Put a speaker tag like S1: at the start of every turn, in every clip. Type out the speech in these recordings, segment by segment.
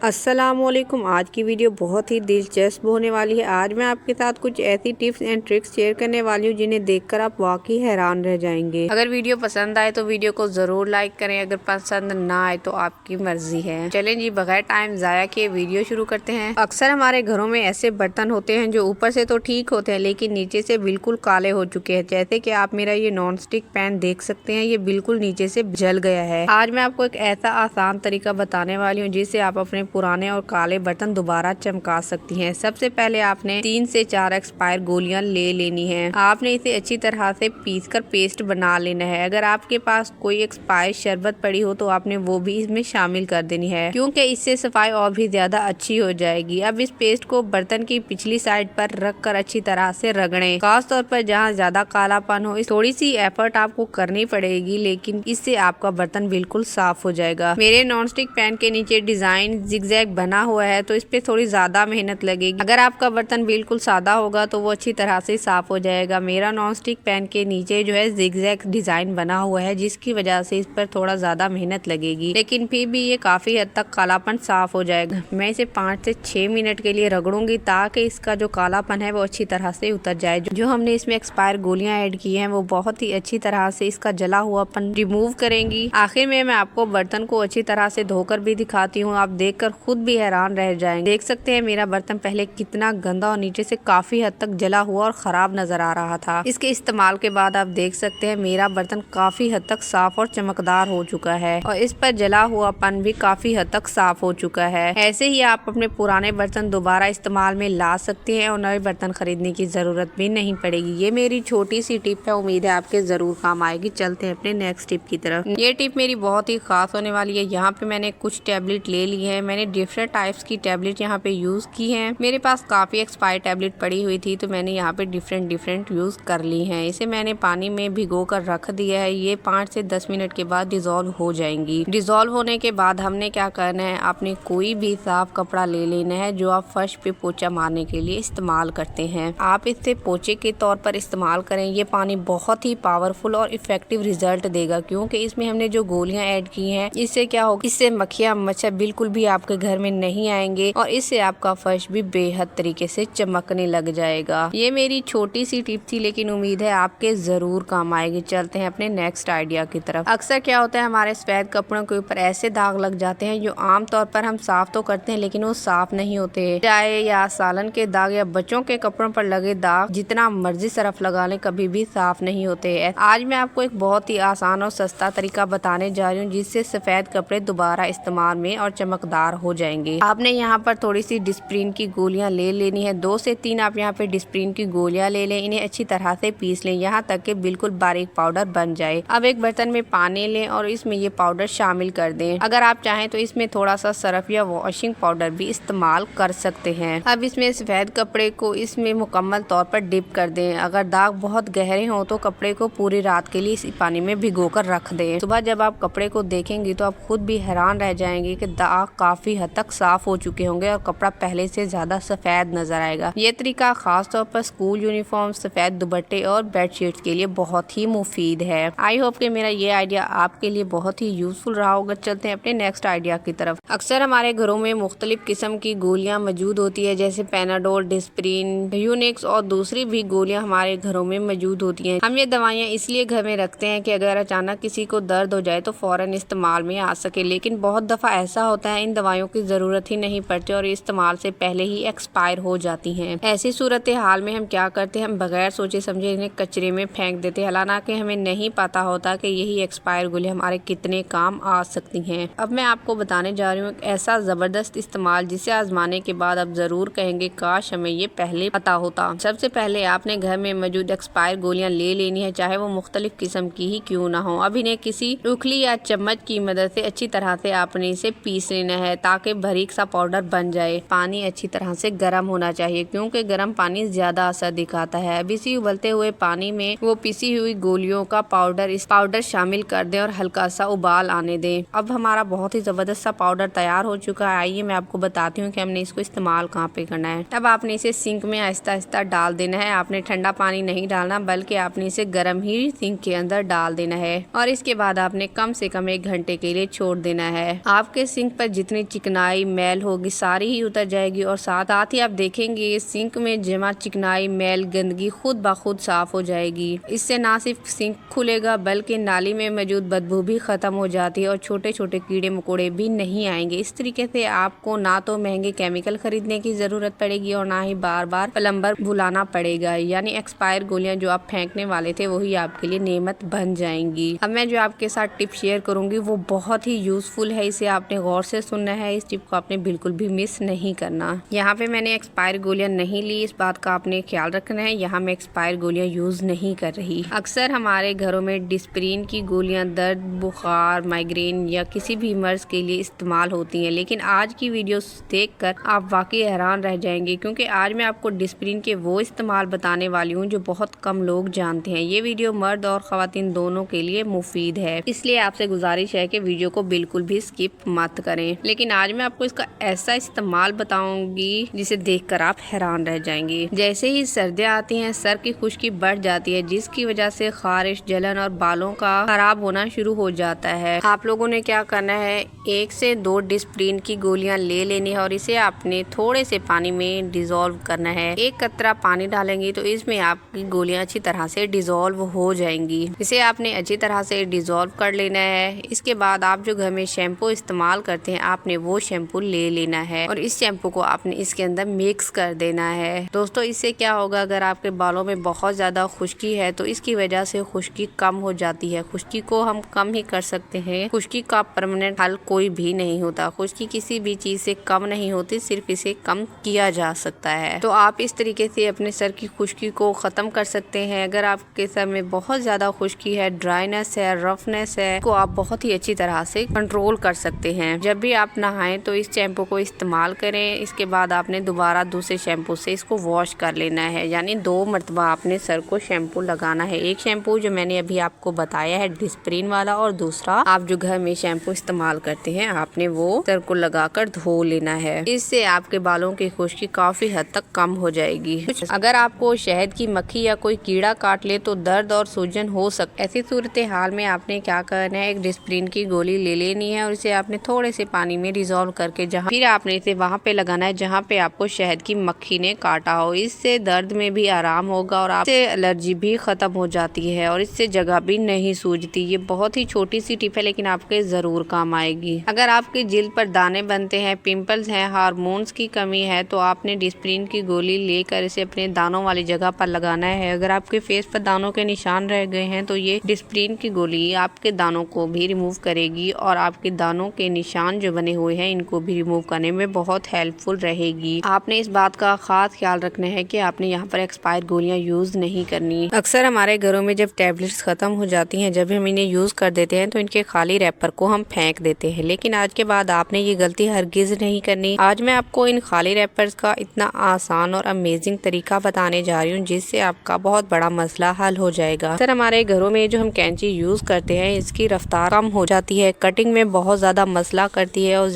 S1: अस्सलामुअलैकुम। आज की वीडियो बहुत ही दिलचस्प होने वाली है। आज मैं आपके साथ कुछ ऐसी टिप्स एंड ट्रिक्स शेयर करने वाली हूँ जिन्हें देखकर आप वाकई हैरान रह जाएंगे। अगर वीडियो पसंद आए तो वीडियो को जरूर लाइक करें, अगर पसंद ना आए तो आपकी मर्जी है। चलें जी, बगैर टाइम जाया किए वीडियो शुरू करते हैं। अक्सर हमारे घरों में ऐसे बर्तन होते हैं जो ऊपर से तो ठीक होते हैं लेकिन नीचे से बिल्कुल काले हो चुके हैं। जैसे कि आप मेरा ये नॉन स्टिक पैन देख सकते हैं, ये बिल्कुल नीचे से जल गया है। आज मैं आपको एक ऐसा आसान तरीका बताने वाली हूँ जिससे आप अपने पुराने और काले बर्तन दोबारा चमका सकती हैं। सबसे पहले आपने 3 से 4 एक्सपायर गोलियां ले लेनी है। आपने इसे अच्छी तरह से पीसकर पेस्ट बना लेना है। अगर आपके पास कोई एक्सपायर शरबत पड़ी हो तो आपने वो भी इसमें शामिल कर देनी है, क्योंकि इससे सफाई और भी ज्यादा अच्छी हो जाएगी। अब इस पेस्ट को बर्तन की पिछली साइड पर रख कर अच्छी तरह से रगड़ें। खास तौर पर जहाँ ज्यादा कालापन हो, थोड़ी सी एफर्ट आपको करनी पड़ेगी लेकिन इससे आपका बर्तन बिल्कुल साफ हो जाएगा। मेरे नॉन स्टिक पैन के नीचे डिजाइन जिगजैग बना हुआ है तो इस पे थोड़ी ज्यादा मेहनत लगेगी। अगर आपका बर्तन बिल्कुल सादा होगा तो वो अच्छी तरह से साफ हो जाएगा। मेरा नॉन स्टिक पैन के नीचे जो है जिगजैग डिजाइन बना हुआ है जिसकी वजह से इस पर थोड़ा ज्यादा मेहनत लगेगी, लेकिन फिर भी ये काफी हद तक कालापन साफ हो जाएगा। मैं इसे 5 से 6 मिनट के लिए रगड़ूंगी ताकि इसका जो कालापन है वो अच्छी तरह से उतर जाए। जो हमने इसमें एक्सपायर गोलियां ऐड की हैं वो बहुत ही अच्छी तरह से इसका जला हुआपन रिमूव करेंगी। आखिर में मैं आपको बर्तन को अच्छी तरह से धोकर भी दिखाती हूँ, आप देखकर खुद भी हैरान रह जाएंगे। देख सकते हैं मेरा बर्तन पहले कितना गंदा और नीचे से काफी हद तक जला हुआ और खराब नजर आ रहा था। इसके इस्तेमाल के बाद आप देख सकते हैं मेरा बर्तन काफी हद तक साफ और चमकदार हो चुका है और इस पर जला हुआ पन भी काफी हद तक साफ हो चुका है। ऐसे ही आप अपने पुराने बर्तन दोबारा इस्तेमाल में ला सकते हैं और नए बर्तन खरीदने की जरूरत भी नहीं पड़ेगी। ये मेरी छोटी सी टिप है, उम्मीद है आपके जरूर काम आएगी। चलते हैं अपने नेक्स्ट टिप की तरफ। ये टिप मेरी बहुत ही खास होने वाली है। यहाँ पे मैंने कुछ टैबलेट ले ली है। मैंने डिफरेंट टाइप्स की टैबलेट यहाँ पे यूज की हैं। मेरे पास काफी एक्सपायर टैबलेट पड़ी हुई थी तो मैंने यहाँ पे डिफरेंट यूज कर ली हैं। इसे मैंने पानी में भिगो कर रख दिया है। ये 5 से 10 मिनट के बाद डिजोल्व हो जाएंगी। डिजोल्व होने के बाद हमने क्या करना है, आपने कोई भी साफ कपड़ा ले लेना है जो आप फर्श पे पोछा मारने के लिए इस्तेमाल करते हैं। आप इसे पोछे के तौर पर इस्तेमाल करें। ये पानी बहुत ही पावरफुल और इफेक्टिव रिजल्ट देगा, क्योंकि इसमें हमने जो गोलियां ऐड की हैं इससे क्या होगा, इससे मक्खियां मच्छर बिल्कुल भी आपके घर में नहीं आएंगे और इससे आपका फर्श भी बेहद तरीके से चमकने लग जाएगा। ये मेरी छोटी सी टिप थी लेकिन उम्मीद है आपके जरूर काम आएगी। चलते हैं अपने नेक्स्ट आइडिया की तरफ। अक्सर क्या होता है, हमारे सफेद कपड़ों के ऊपर ऐसे दाग लग जाते हैं जो आमतौर पर हम साफ तो करते हैं लेकिन वो साफ नहीं होते। चाय या सालन के दाग या बच्चों के कपड़ों पर लगे दाग जितना मर्जी सरफ लगा लें कभी भी साफ नहीं होते। आज मैं आपको एक बहुत ही आसान और सस्ता तरीका बताने जा रही हूँ जिससे सफेद कपड़े दोबारा इस्तेमाल में और चमकदार हो जाएंगे। आपने यहाँ पर थोड़ी सी डिस्प्रिन की गोलियां ले लेनी है। 2 से 3 आप यहाँ पे डिस्प्रिन की गोलियां ले लें। इन्हें अच्छी तरह से पीस लें यहाँ तक कि बिल्कुल बारीक पाउडर बन जाए। अब एक बर्तन में पानी लें और इसमें ये पाउडर शामिल कर दें। अगर आप चाहें तो इसमें थोड़ा सा सरफ या वॉशिंग पाउडर भी इस्तेमाल कर सकते हैं। अब इसमें सफेद कपड़े को इसमें मुकम्मल तौर पर डिप कर दें। अगर दाग बहुत गहरे हों तो कपड़े को पूरी रात के लिए इसी पानी में भिगो कर रख दें। सुबह जब आप कपड़े को देखेंगे तो आप खुद भी हैरान रह जाएंगे कि दाग काफी हद तक साफ हो चुके होंगे और कपड़ा पहले से ज्यादा सफेद नजर आएगा। ये तरीका खास तौर पर स्कूल यूनिफॉर्म, सफेद दुपट्टे और बेडशीट्स के लिए बहुत ही मुफीद है। आई होप कि मेरा ये आइडिया आपके लिए बहुत ही यूजफुल रहा होगा। चलते हैं अपने नेक्स्ट आइडिया की तरफ। अक्सर हमारे घरों में मुख्तलिफ किस्म की गोलियां मौजूद होती है, जैसे पेनाडोल, डिस्प्रिन, यूनिक्स और दूसरी भी गोलियां हमारे घरों में मौजूद होती हैं। हम ये दवाइयां इसलिए घर में रखते हैं कि अगर अचानक किसी को दर्द हो जाए तो फौरन इस्तेमाल में आ सके, लेकिन बहुत दफा ऐसा होता है इन दवाइयों की जरूरत ही नहीं पड़ती और इस्तेमाल से पहले ही एक्सपायर हो जाती हैं। ऐसी सूरत हाल में हम क्या करते हैं, हम बगैर सोचे समझे इन्हें कचरे में फेंक देते हैं, हालांकि हमें नहीं पता होता कि यही एक्सपायर गोलियां हमारे कितने काम आ सकती हैं। अब मैं आपको बताने जा रही हूँ एक ऐसा जबरदस्त इस्तेमाल जिसे आजमाने के बाद आप जरूर कहेंगे काश हमें ये पहले पता होता। सबसे पहले आपने घर में मौजूद एक्सपायर गोलियां ले लेनी है, चाहे वो मुख्तलिफ किस्म की ही क्यों ना हो। अब इन्हें किसी उखली या चम्मच की मदद से अच्छी तरह से आपने इसे पीस लेना है ताकि बारीक सा पाउडर बन जाए। पानी अच्छी तरह से गर्म होना चाहिए क्योंकि गर्म पानी ज्यादा असर दिखाता है। अब इसी उबलते हुए पानी में वो पिसी हुई गोलियों का पाउडर शामिल कर दें और हल्का सा उबाल आने दें। अब हमारा बहुत ही जबरदस्त सा पाउडर तैयार हो चुका है। आइए मैं आपको बताती हूँ कि हमने इसको इस्तेमाल कहाँ पे करना है। अब आपने इसे सिंक में आहिस्ता आहिस्ता डाल देना है। आपने ठंडा पानी नहीं डालना बल्कि आपने इसे गर्म ही सिंक के अंदर डाल देना है और इसके बाद आपने कम से कम 1 घंटे के लिए छोड़ देना है। आपके सिंक पर जितनी चिकनाई मैल होगी सारी ही उतर जाएगी और साथ ही आप देखेंगे सिंक में जमा चिकनाई मैल गंदगी खुद ब खुद साफ हो जाएगी। इससे ना सिर्फ सिंक खुलेगा बल्कि नाली में मौजूद बदबू भी खत्म हो जाती है और छोटे छोटे कीड़े मकोड़े भी नहीं आएंगे। इस तरीके से आपको ना तो महंगे केमिकल खरीदने की जरूरत पड़ेगी और ना ही बार बार प्लम्बर बुलाना पड़ेगा, यानी एक्सपायर गोलियां जो आप फेंकने वाले थे वही आपके लिए नेमत बन जाएंगी। अब मैं जो आपके साथ टिप शेयर करूंगी वो बहुत ही यूजफुल है, इसे आपने गौर से सुनना है, इस टिप को आपने बिल्कुल भी मिस नहीं करना। यहाँ पे मैंने एक्सपायर गोलियां नहीं ली, इस बात का आपने ख्याल रखना है। यहाँ मैं एक्सपायर गोलियां यूज नहीं कर रही। अक्सर हमारे घरों में डिस्प्रिन की गोलियां दर्द, बुखार, माइग्रेन या किसी भी मर्ज के लिए इस्तेमाल होती हैं, लेकिन आज की वीडियो देखकर आप वाकई हैरान रह जाएंगे क्योंकि आज मैं आपको डिस्प्रिन के वो इस्तेमाल बताने वाली हूँ जो बहुत कम लोग जानते हैं। ये वीडियो मर्द और खवातीन दोनों के लिए मुफीद है, इसलिए आपसे गुजारिश है कि वीडियो को बिल्कुल भी स्किप मत करें। लेकिन आज मैं आपको इसका ऐसा इस्तेमाल बताऊंगी जिसे देखकर आप हैरान रह जाएंगे। जैसे ही सर्दियाँ आती हैं सर की खुश्की बढ़ जाती है जिसकी वजह से खारिश, जलन और बालों का खराब होना शुरू हो जाता है। आप लोगों ने क्या करना है, 1 से 2 डिस्प्रिन की गोलियां ले लेनी है और इसे आपने थोड़े से पानी में डिजोल्व करना है। 1 कतरा पानी डालेंगे तो इसमें आपकी गोलियां अच्छी तरह से डिजोल्व हो जाएंगी। इसे आपने अच्छी तरह से डिजोल्व कर लेना है। इसके बाद आप जो घर में शैम्पू इस्तेमाल करते हैं आपने वो शैम्पू ले लेना है और इस शैम्पू को आपने इसके अंदर मिक्स कर देना है। दोस्तों इससे क्या होगा, अगर आपके बालों में बहुत ज्यादा खुश्की है तो इसकी वजह से खुश्की कम हो जाती है। खुश्की को हम कम ही कर सकते हैं, खुश्की का परमानेंट हल कोई भी नहीं होता। खुश्की किसी भी चीज से कम नहीं होती, सिर्फ इसे कम किया जा सकता है। तो आप इस तरीके से अपने सर की खुश्की को खत्म कर सकते हैं। अगर आपके सर में बहुत ज्यादा खुश्की है, ड्राइनेस है, रफनेस है, को आप बहुत ही अच्छी तरह से कंट्रोल कर सकते हैं। जब भी आप नहाएं तो इस शैम्पू को इस्तेमाल करें। इसके बाद आपने दोबारा दूसरे शैम्पू से इसको वॉश कर लेना है, यानी 2 मरतबा आपने सर को शैम्पू लगाना है। एक शैम्पू जो मैंने अभी आपको बताया है डिस्प्रिन वाला और दूसरा आप जो घर में शैम्पू इस्तेमाल करते हैं आपने वो सर को लगाकर धो लेना है। इससे आपके बालों की खुश्की काफी हद तक कम हो जाएगी। अगर आपको शहद की मक्खी या कोई कीड़ा काट ले तो दर्द और सूजन हो सकती है। ऐसी सूरत हाल में आपने क्या करना है, एक डिस्प्रिन की गोली ले लेनी है और इसे आपने थोड़े से पानी में डिजोल्व करके फिर आपने इसे वहाँ पे लगाना है जहाँ पे आपको शहद की मक्खी ने काटा हो। इससे दर्द में भी आराम होगा और आपसे एलर्जी भी खत्म हो जाती है और इससे जगह भी नहीं सूजती। ये बहुत ही छोटी सी टिप है लेकिन आपके जरूर काम आएगी। अगर आपकी जिल्द पर दाने बनते हैं, पिंपल्स हैं, हार्मोन्स की कमी है तो आपने डिस्प्रिन की गोली लेकर इसे अपने दानों वाली जगह पर लगाना है। अगर आपके फेस पर दानों के निशान रह गए हैं तो ये डिस्प्रिन की गोली आपके दानों को भी रिमूव करेगी और आपके दानों के निशान जो बने हुए हैं इनको भी रिमूव करने में बहुत हेल्पफुल रहेगी। आपने इस बात का खास ख्याल रखना है कि आपने यहाँ पर एक्सपायर गोलियां यूज नहीं करनी। अक्सर हमारे घरों में जब टैबलेट्स खत्म हो जाती हैं, जब हम इन्हें यूज कर देते हैं तो इनके खाली रैपर को हम फेंक देते हैं, लेकिन आज के बाद आपने ये गलती हरगिज नहीं करनी। आज मैं आपको इन खाली रैपर्स का इतना आसान और अमेजिंग तरीका बताने जा रही हूँ जिससे आपका बहुत बड़ा मसला हल हो जाएगा। सर हमारे घरों में जो हम कैंची यूज करते हैं इसकी रफ्तार कम हो जाती है, कटिंग में बहुत ज्यादा मसला करती है और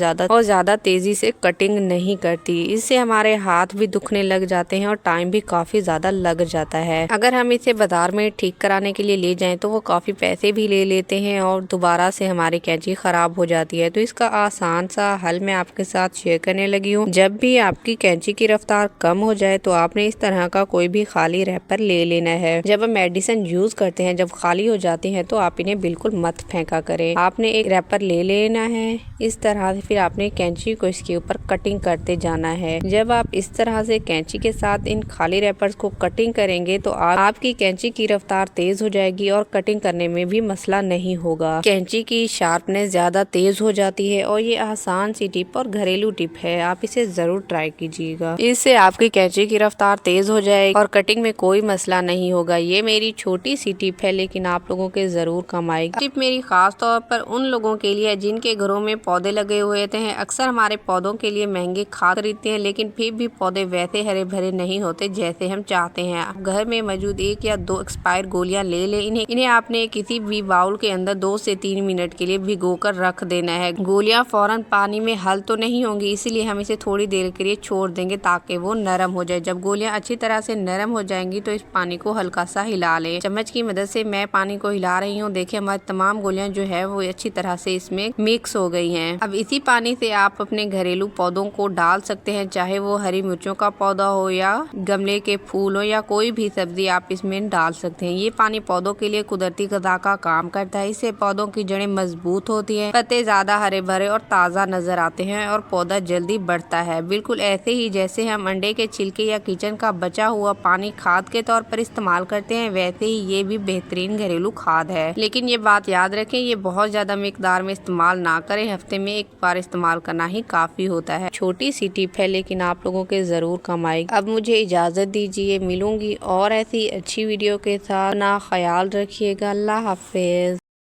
S1: ज्यादा तेजी से कटिंग नहीं करती। इससे हमारे हाथ भी दुखने लग जाते हैं और टाइम भी काफी ज्यादा लग जाता है। अगर हम इसे बाजार में ठीक कराने के लिए ले जाएं तो वो काफी पैसे भी ले लेते हैं और दोबारा से हमारी कैंची खराब हो जाती है। तो इसका आसान सा हल मैं आपके साथ शेयर करने लगी हूँ। जब भी आपकी कैंची की रफ्तार कम हो जाए तो आपने इस तरह का कोई भी खाली रैपर ले लेना है। जब हम मेडिसिन यूज करते हैं, जब खाली हो जाती हैं तो आप इन्हें बिल्कुल मत फेंका करें। आपने एक रैपर ले लेना है इस तरह से, फिर आपने कैंची को इसके ऊपर कटिंग करते जाना है। जब आप इस तरह से कैंची के साथ इन खाली रैपर्स को कटिंग करेंगे तो आपकी कैंची की रफ्तार तेज हो जाएगी और कटिंग करने में भी मसला नहीं होगा। कैंची की शार्पनेस ज्यादा तेज हो जाती है और ये आसान सी टिप और घरेलू टिप है, आप इसे जरूर ट्राई कीजिएगा। इससे आपकी कैंची की रफ्तार तेज हो जाएगी और कटिंग में कोई मसला नहीं होगा। ये मेरी छोटी सी टिप है लेकिन आप लोगों के जरूर काम आएगी। टिप मेरी खास तौर पर उन लोगों के लिए जिनके घरों में पौधे लगे हुए हैं। अक्सर हमारे पौधों के लिए महंगे खाद खरीदते हैं लेकिन फिर भी पौधे वैसे हरे भरे नहीं होते जैसे हम चाहते हैं। आप घर में मौजूद 1 या 2 एक्सपायर गोलियां ले ले। इन्हें आपने किसी भी बाउल के अंदर 2 से 3 मिनट के लिए भिगोकर रख देना है। गोलियां फौरन पानी में हल तो नहीं होंगी, इसीलिए हम इसे थोड़ी देर के लिए छोड़ देंगे ताकि वो नरम हो जाए। जब गोलियां अच्छी तरह से नरम हो जाएंगी तो इस पानी को हल्का सा हिला लें। चम्मच की मदद से मैं पानी को हिला रही हूँ। देखिए हमारी तमाम गोलियां जो है वो अच्छी तरह से इसमें मिक्स हो गई हैं। अब इसी पानी से आप अपने घरेलू पौधों को डाल सकते हैं, चाहे वो हरी मिर्चों का पौधा हो या गमले के फूल हो या कोई भी सब्जी आप इसमें डाल सकते हैं। ये पानी पौधों के लिए कुदरती गज़ा का काम करता है। इससे पौधों की जड़ें मजबूत होती हैं, पत्ते ज्यादा हरे भरे और ताज़ा नजर आते हैं और पौधा जल्दी बढ़ता है। बिल्कुल ऐसे ही जैसे हम अंडे के छिलके या किचन का बचा हुआ पानी खाद के तौर पर इस्तेमाल करते हैं, वैसे ही ये भी बेहतरीन घरेलू खाद है। लेकिन ये बात याद रखें, ये बहुत ज्यादा मिकदार में इस्तेमाल ना करें। हफ्ते में एक बार इस्तेमाल करना ही काफी होता है। छोटी सी टिप है लेकिन आप लोगों के जरूर काम आएगी। अब मुझे इजाजत दीजिए, मिलूंगी और ऐसी अच्छी वीडियो के साथ। अपना ख्याल रखिएगा। अल्लाह हाफिज।